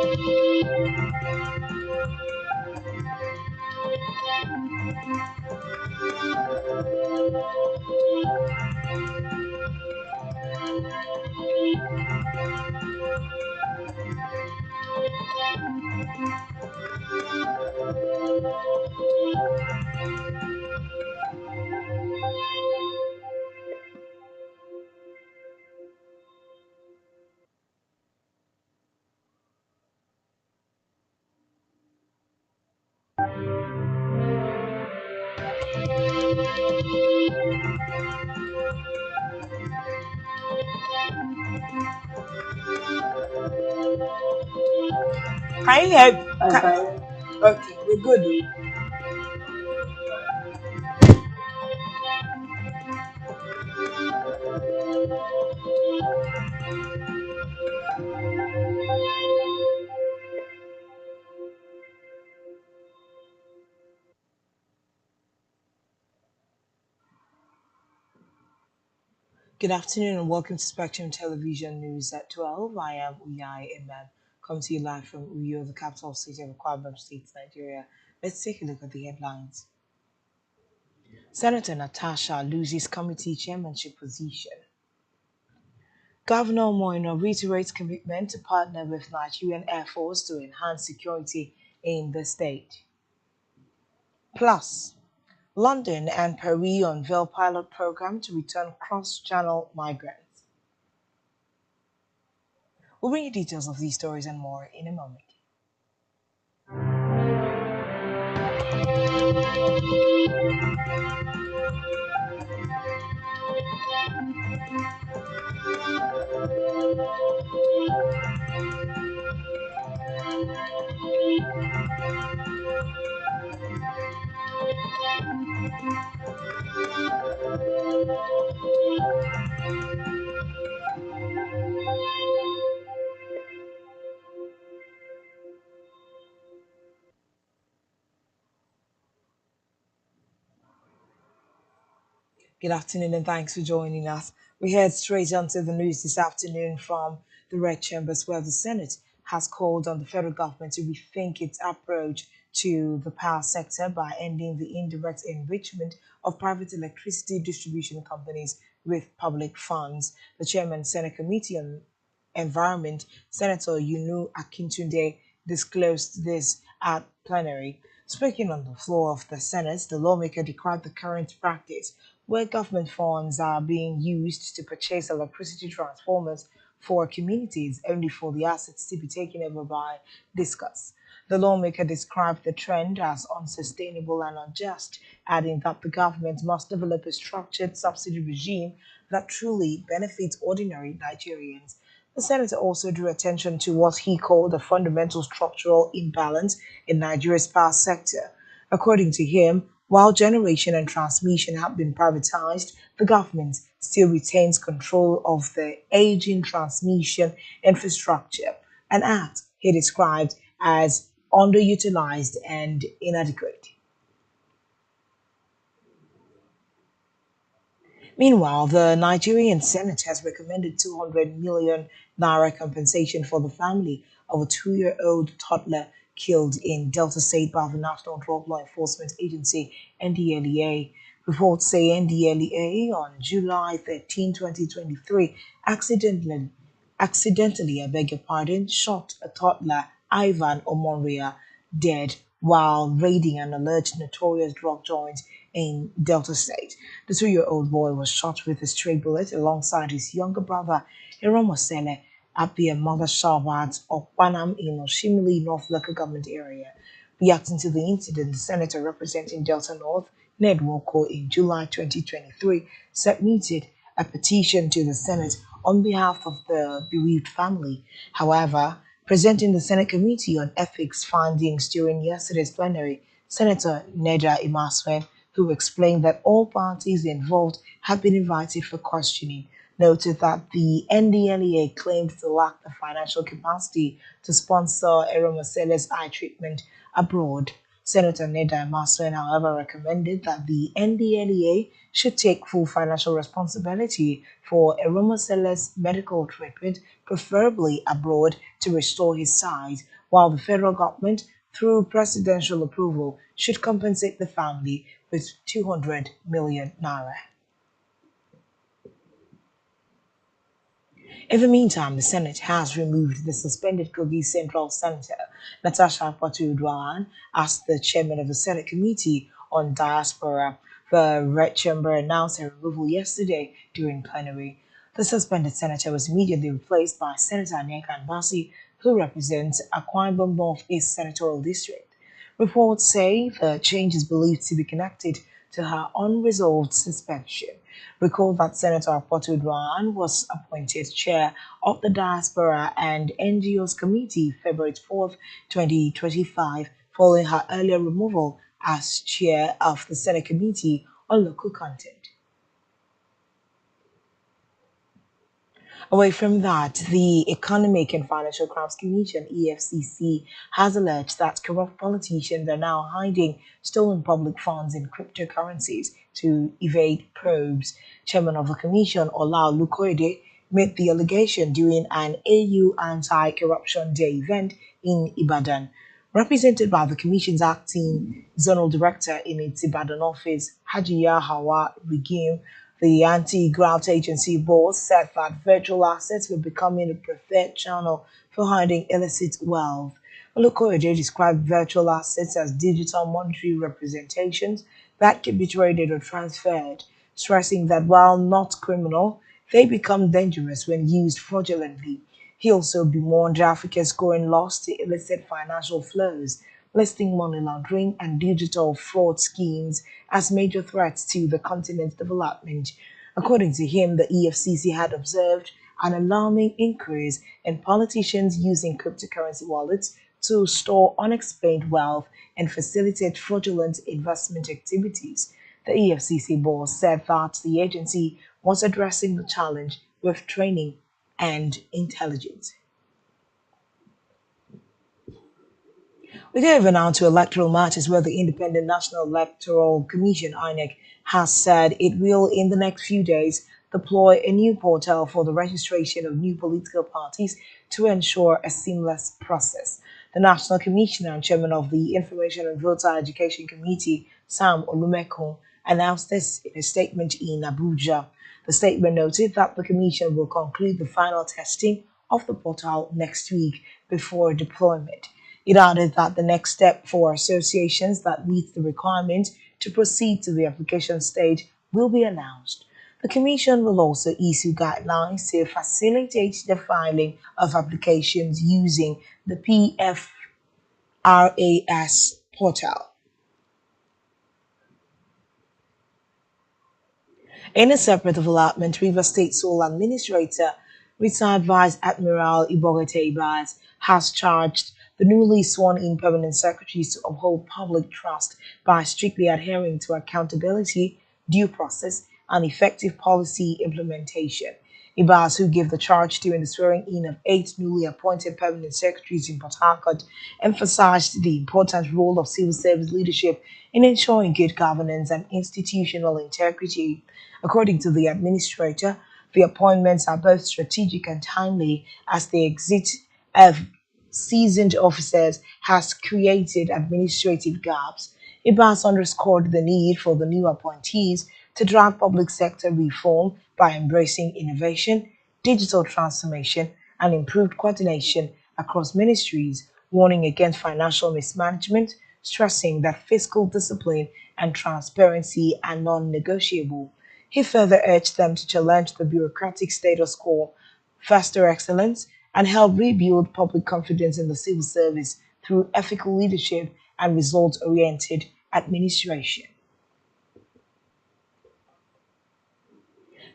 Can you hear? I'm Can, fine. okay, we're good. Good afternoon and welcome to Spectrum Television News at 12. I am Uyai Imam, coming to you live from Uyo, the capital city of Akwa State, Nigeria. Let's take a look at the headlines. Senator Natasha loses committee chairmanship position. Governor Moino reiterates commitment to partner with Nigerian Air Force to enhance security in the state. Plus, London and Paris unveil pilot program to return cross-channel migrants. We'll bring you details of these stories and more in a moment. Good afternoon and thanks for joining us. We head straight onto the news this afternoon from the Red Chambers, where the Senate has called on the federal government to rethink its approach to the power sector by ending the indirect enrichment of private electricity distribution companies with public funds. The chairman, Senate Committee on Environment, Senator Yunu Akintunde, disclosed this at plenary. Speaking on the floor of the Senate, the lawmaker decried the current practice where government funds are being used to purchase electricity transformers for communities only for the assets to be taken over by discuss. The lawmaker described the trend as unsustainable and unjust, adding that the government must develop a structured subsidy regime that truly benefits ordinary Nigerians. The senator also drew attention to what he called a fundamental structural imbalance in Nigeria's power sector. According to him, while generation and transmission have been privatized, the government still retains control of the aging transmission infrastructure, an act he described as underutilized and inadequate. Meanwhile, the Nigerian Senate has recommended 200 million naira compensation for the family of a 2-year-old toddler killed in Delta State by the National Drug Law Enforcement Agency (NDLEA). Reports say NDLEA on July 13, 2023, accidentally, I beg your pardon, shot a toddler, Ivan Omonria, dead while raiding an alleged notorious drug joint in Delta State. The 2-year-old boy was shot with a stray bullet alongside his younger brother, Iromosele, at the mother shop at Okpanam in Oshimili, North Local Government Area. Reacting to the incident, the senator representing Delta North, Ned Woko, in July 2023, submitted a petition to the Senate on behalf of the bereaved family. However, presenting the Senate Committee on Ethics findings during yesterday's plenary, Senator Neda Imaswe, who explained that all parties involved have been invited for questioning, noted that the NDLEA claimed to lack the financial capacity to sponsor Eromosele's eye treatment abroad. Senator Neda Maswen, however, recommended that the NDLEA should take full financial responsibility for Eromosela's medical treatment, preferably abroad, to restore his sight, while the federal government, through presidential approval, should compensate the family with 200 million naira. In the meantime, the Senate has removed the suspended Kogi Central Senator Natasha Patu as the chairman of the Senate Committee on Diaspora. The Red Chamber announced her removal yesterday during plenary. The suspended senator was immediately replaced by Senator Nneka Basi, who represents Akwa Ibom North East Senatorial District. Reports say the change is believed to be connected to her unresolved suspension. Recall that Senator Apoto Dwan was appointed chair of the Diaspora and NGOs Committee February 4th, 2025, following her earlier removal as chair of the Senate Committee on Local Content. Away from that, the Economic and Financial Crimes Commission (EFCC) has alleged that corrupt politicians are now hiding stolen public funds in cryptocurrencies to evade probes. Chairman of the commission, Ola Lukoide, made the allegation during an AU Anti-Corruption Day event in Ibadan. Represented by the Commission's acting zonal director in its Ibadan office, Hajiya Hawa Rigim, the anti-graft agency board said that virtual assets were becoming a preferred channel for hiding illicit wealth. Olukoyede described virtual assets as digital monetary representations that can be traded or transferred, stressing that while not criminal, they become dangerous when used fraudulently. He also bemoaned Africa's growing loss to illicit financial flows, listing money laundering and digital fraud schemes as major threats to the continent's development. According to him, the EFCC had observed an alarming increase in politicians using cryptocurrency wallets to store unexplained wealth and facilitate fraudulent investment activities. The EFCC boss said that the agency was addressing the challenge with training and intelligence. We go over now to electoral matters where the Independent National Electoral Commission (INEC) has said it will, in the next few days, deploy a new portal for the registration of new political parties to ensure a seamless process. The National Commissioner and Chairman of the Information and Voter Education Committee, Sam Olumekun, announced this in a statement in Abuja. The statement noted that the Commission will conclude the final testing of the portal next week before deployment. It added that the next step for associations that meet the requirement to proceed to the application stage will be announced. The Commission will also issue guidelines to facilitate the filing of applications using the PFRAS portal. In a separate development, River State Sole Administrator, retired Vice Admiral Ibogote Ibaz, has charged the newly sworn-in permanent secretaries to uphold public trust by strictly adhering to accountability, due process, and effective policy implementation. Ibaz, who gave the charge during the swearing-in of 8 newly appointed permanent secretaries in Port Harcourt, emphasized the important role of civil service leadership in ensuring good governance and institutional integrity. According to the administrator, the appointments are both strategic and timely as the exit of seasoned officers has created administrative gaps. Ibas underscored the need for the new appointees to drive public sector reform by embracing innovation, digital transformation, and improved coordination across ministries, warning against financial mismanagement, stressing that fiscal discipline and transparency are non negotiable. He further urged them to challenge the bureaucratic status quo, foster excellence, and help rebuild public confidence in the civil service through ethical leadership and results oriented administration.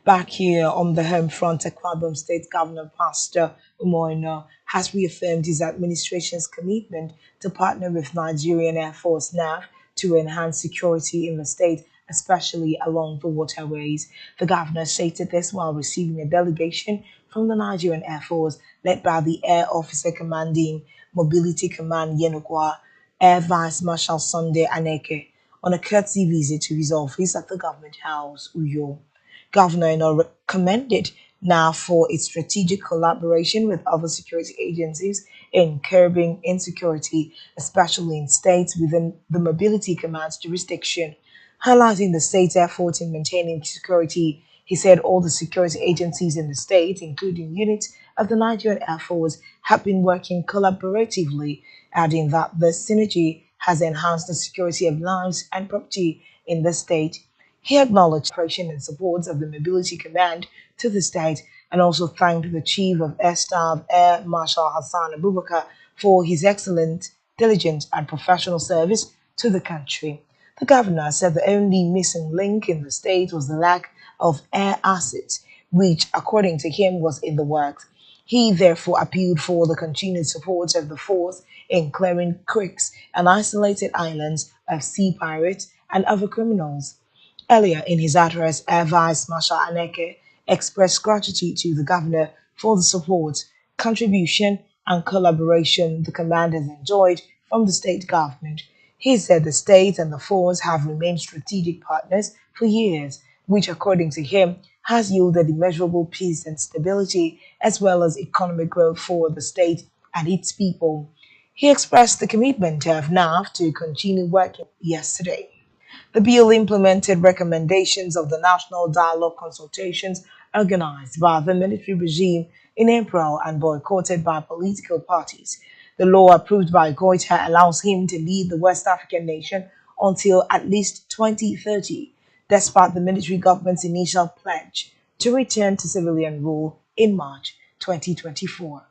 Back here on the home front, Akwa State Governor Pastor Umoina has reaffirmed his administration's commitment to partner with Nigerian Air Force (NAF) to enhance security in the state, especially along the waterways. The governor stated this while receiving a delegation from the Nigerian Air Force led by the Air Officer Commanding Mobility Command Yenokwa. Air Vice Marshal Sunday Aneke on a courtesy visit to his office at the Government House, Uyo. Governor Eno recommended now for its strategic collaboration with other security agencies in curbing insecurity, especially in states within the Mobility Command's jurisdiction. Highlighting the state's effort in maintaining security, he said all the security agencies in the state, including units of the Nigerian Air Force, have been working collaboratively, adding that the synergy has enhanced the security of lives and property in the state. He acknowledged operation and support of the Mobility Command to the state and also thanked the Chief of Air Staff, Air Marshal Hassan Abubakar, for his excellent, diligent, and professional service to the country. The governor said the only missing link in the state was the lack of air assets, which, according to him, was in the works. He therefore appealed for the continued support of the force in clearing creeks and isolated islands of sea pirates and other criminals. Earlier in his address, Air Vice Marshal Aneke expressed gratitude to the governor for the support, contribution, and collaboration the command has enjoyed from the state government. He said the state and the force have remained strategic partners for years, which, according to him, has yielded immeasurable peace and stability as well as economic growth for the state and its people. He expressed the commitment of NAF to continue working yesterday. The bill implemented recommendations of the National Dialogue consultations organized by the military regime in April and boycotted by political parties. The law approved by Goita allows him to lead the West African nation until at least 2030, despite the military government's initial pledge to return to civilian rule in March 2024.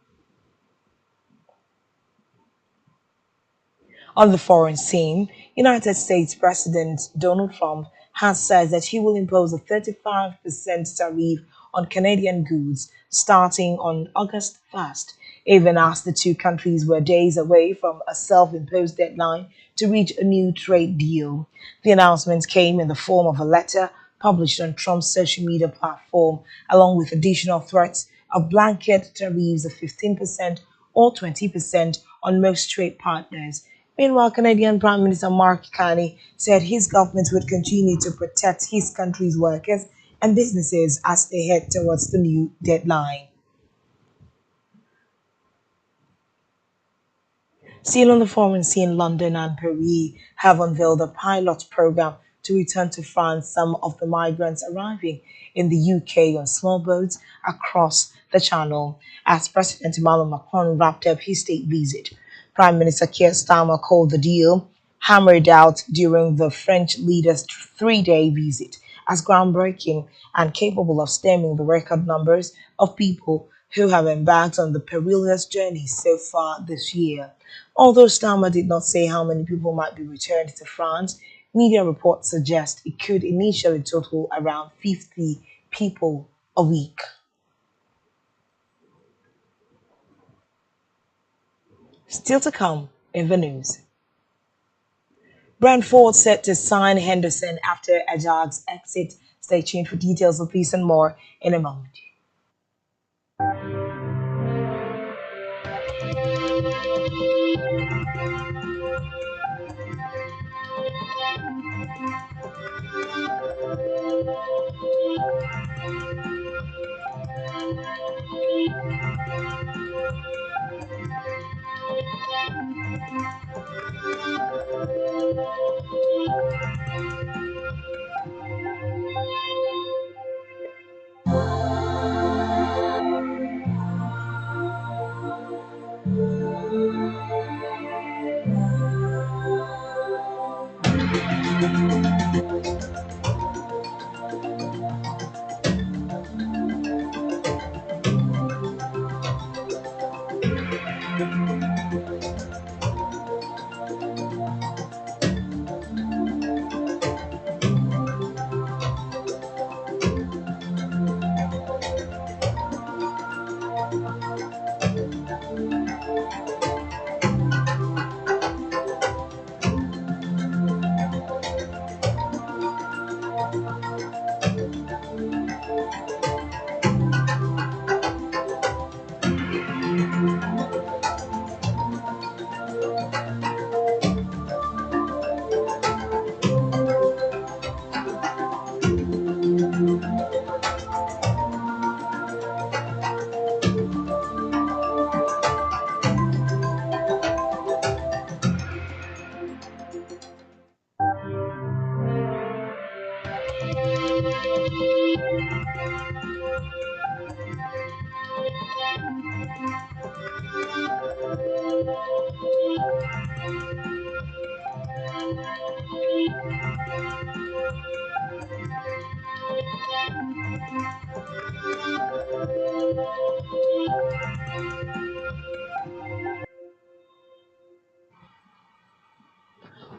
On the foreign scene, United States President Donald Trump has said that he will impose a 35% tariff on Canadian goods starting on August 1st, even as the two countries were days away from a self imposed deadline to reach a new trade deal. The announcement came in the form of a letter published on Trump's social media platform, along with additional threats of blanket tariffs of 15% or 20% on most trade partners. Meanwhile, Canadian Prime Minister Mark Carney said his government would continue to protect his country's workers and businesses as they head towards the new deadline. Still on the foreign scene, London and Paris have unveiled a pilot program to return to France some of the migrants arriving in the UK on small boats across the Channel as President Emmanuel Macron wrapped up his state visit. Prime Minister Keir Starmer called the deal, hammered out during the French leader's 3 day visit, as groundbreaking and capable of stemming the record numbers of people who have embarked on the perilous journey so far this year. Although Starmer did not say how many people might be returned to France, media reports suggest it could initially total around 50 people a week. Still to come in the news. Brentford set to sign Henderson after Ajax exit. Stay tuned for details of this and more in a moment.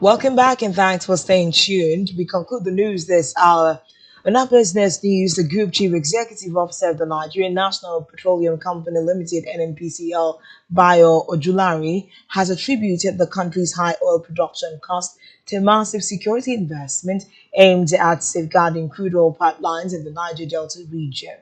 Welcome back and thanks for staying tuned. We conclude the news this hour. On our business news, the Group Chief Executive Officer of the Nigerian National Petroleum Company Limited (NNPCL), Bayo Ojulari, has attributed the country's high oil production cost to a massive security investment aimed at safeguarding crude oil pipelines in the Niger Delta region.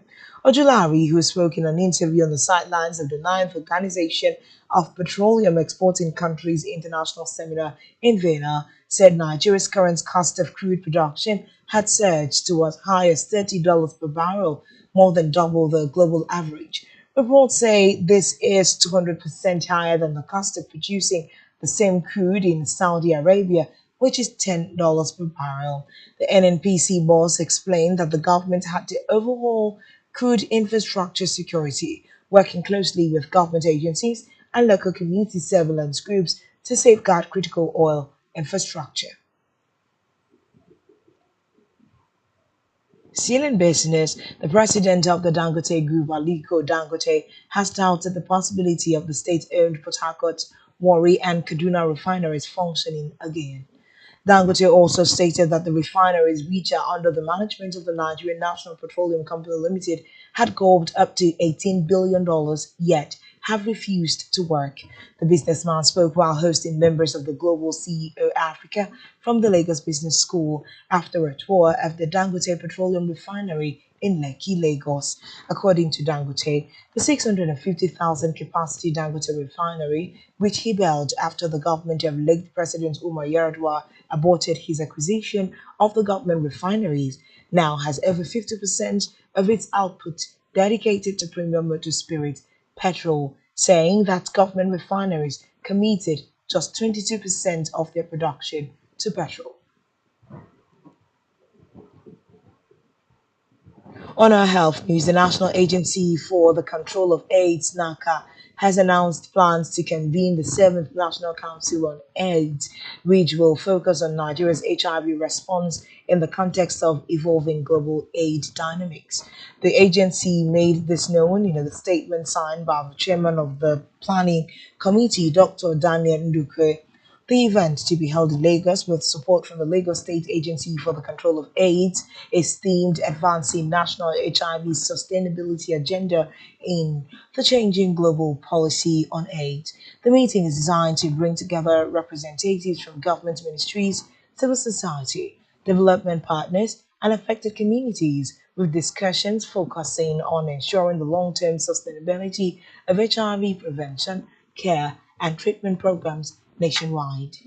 Ojulari, who spoke in an interview on the sidelines of the ninth Organization of Petroleum Exporting Countries International Seminar in Vienna, said Nigeria's current cost of crude production had surged to as high as $30 per barrel, more than double the global average. Reports say this is 200% higher than the cost of producing the same crude in Saudi Arabia, which is $10 per barrel. The NNPC boss explained that the government had to overhaul crude infrastructure security, working closely with government agencies and local community surveillance groups to safeguard critical oil infrastructure. Still in business, the president of the Dangote Group, Aliko Dangote, has touted the possibility of the state-owned Port Harcourt, Warri, and Kaduna refineries functioning again. Dangote also stated that the refineries, which are under the management of the Nigerian National Petroleum Company Limited, had gulped up to $18 billion, yet have refused to work. The businessman spoke while hosting members of the Global CEO Africa from the Lagos Business School after a tour of the Dangote Petroleum Refinery in Lekki, Lagos. According to Dangote, the 650,000 capacity Dangote refinery, which he built after the government of late President Umar Yar'Adua aborted his acquisition of the government refineries, now has over 50% of its output dedicated to premium motor spirit petrol, saying that government refineries committed just 22% of their production to petrol. On our health news, the National Agency for the Control of AIDS, NACA, has announced plans to convene the 7th National Council on AIDS, which will focus on Nigeria's HIV response in the context of evolving global AIDS dynamics. The agency made this known in a statement signed by the chairman of the Planning Committee, Dr. Daniel Nduke. The event, to be held in Lagos with support from the Lagos State Agency for the Control of AIDS, is themed Advancing National HIV Sustainability Agenda in the Changing Global Policy on AIDS. The meeting is designed to bring together representatives from government ministries, civil society, development partners, and affected communities, with discussions focusing on ensuring the long term sustainability of HIV prevention, care, and treatment programs nationwide.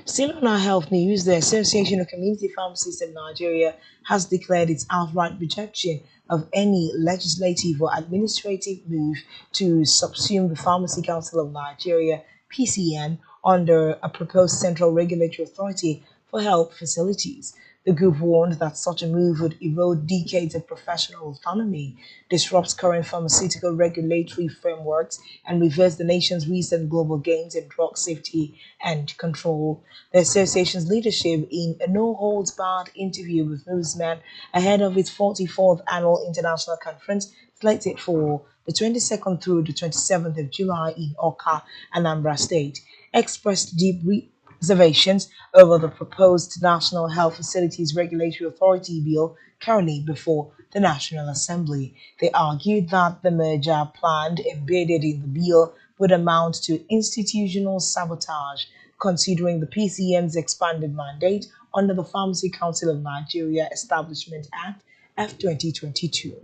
Still on our health news, the Association of Community Pharmacists in Nigeria has declared its outright rejection of any legislative or administrative move to subsume the Pharmacy Council of Nigeria (PCN) under a proposed Central Regulatory Authority for Health Facilities. The group warned that such a move would erode decades of professional autonomy, disrupt current pharmaceutical regulatory frameworks, and reverse the nation's recent global gains in drug safety and control. The association's leadership, in a no holds barred interview with newsmen ahead of its 44th annual international conference slated for the 22nd through the 27th of July in Oka, Anambra State, expressed deep reservations over the proposed National Health Facilities Regulatory Authority bill currently before the National Assembly. They argued that the merger planned embedded in the bill would amount to institutional sabotage, considering the PCM's expanded mandate under the Pharmacy Council of Nigeria Establishment Act of 2022.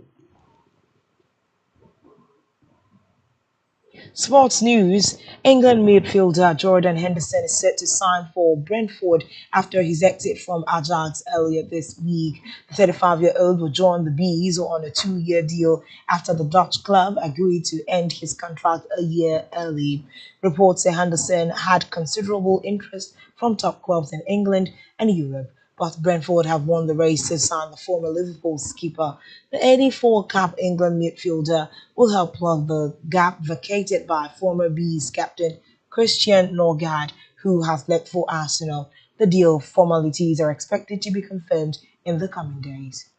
Sports news: England midfielder Jordan Henderson is set to sign for Brentford after his exit from Ajax earlier this week. The 35-year-old will join the Bees on a 2-year deal after the Dutch club agreed to end his contract a year early. Reports say Henderson had considerable interest from top clubs in England and Europe, but Brentford have won the race to sign the former Liverpool skipper. The 84-cap England midfielder will help plug the gap vacated by former Bees captain Christian Norgard, who has left for Arsenal. The deal formalities are expected to be confirmed in the coming days.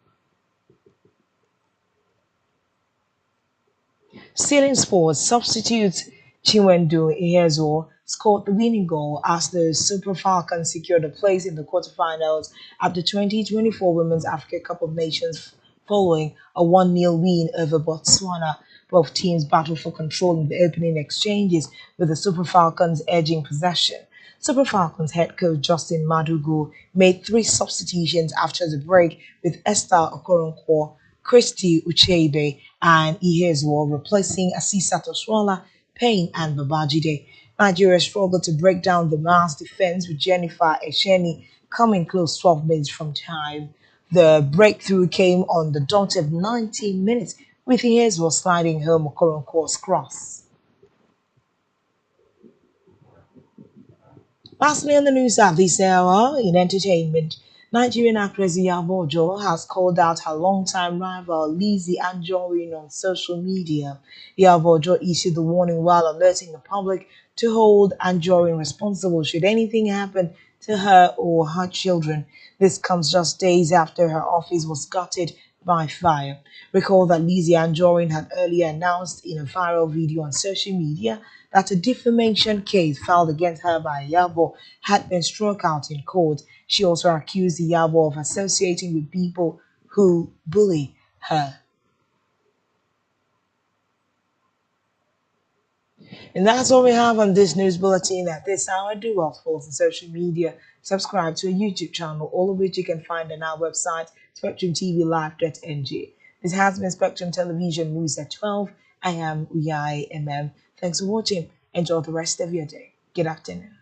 Still in sports, substitute Chinwendu Ihezuo scored the winning goal as the Super Falcons secured a place in the quarterfinals at the 2024 Women's Africa Cup of Nations following a 1-0 win over Botswana. Both teams battled for control in the opening exchanges, with the Super Falcons edging possession. Super Falcons head coach Justin Madugu made three substitutions after the break, with Esther Okoronkwo, Christy Uchebe, and Ihezuo replacing Asisa Toswala, Payne, and Babajide. Nigeria struggled to break down the mass defense with Jennifer Esheni coming close 12 minutes from time. The breakthrough came on the dot of 19 minutes, with Ihezuo sliding home Okoronkwo's cross. Lastly, on the news at this hour, in entertainment, Nigerian actress Iyabo Ojo has called out her longtime rival Lizzie Anjorin on social media. Iyabo Ojo issued the warning while alerting the public to hold Anjorin responsible should anything happen to her or her children. This comes just days after her office was gutted by fire. Recall that Lizzie Anjorin had earlier announced in a viral video on social media that a defamation case filed against her by Yabo had been struck out in court. She also accused Yabo of associating with people who bully her. And that's all we have on this news bulletin at this hour. Do well to follow us on social media. Subscribe to our YouTube channel, all of which you can find on our website, spectrumtvlive.ng. This has been Spectrum Television News at 12. I am Uyai MM. Thanks for watching. Enjoy the rest of your day. Good afternoon.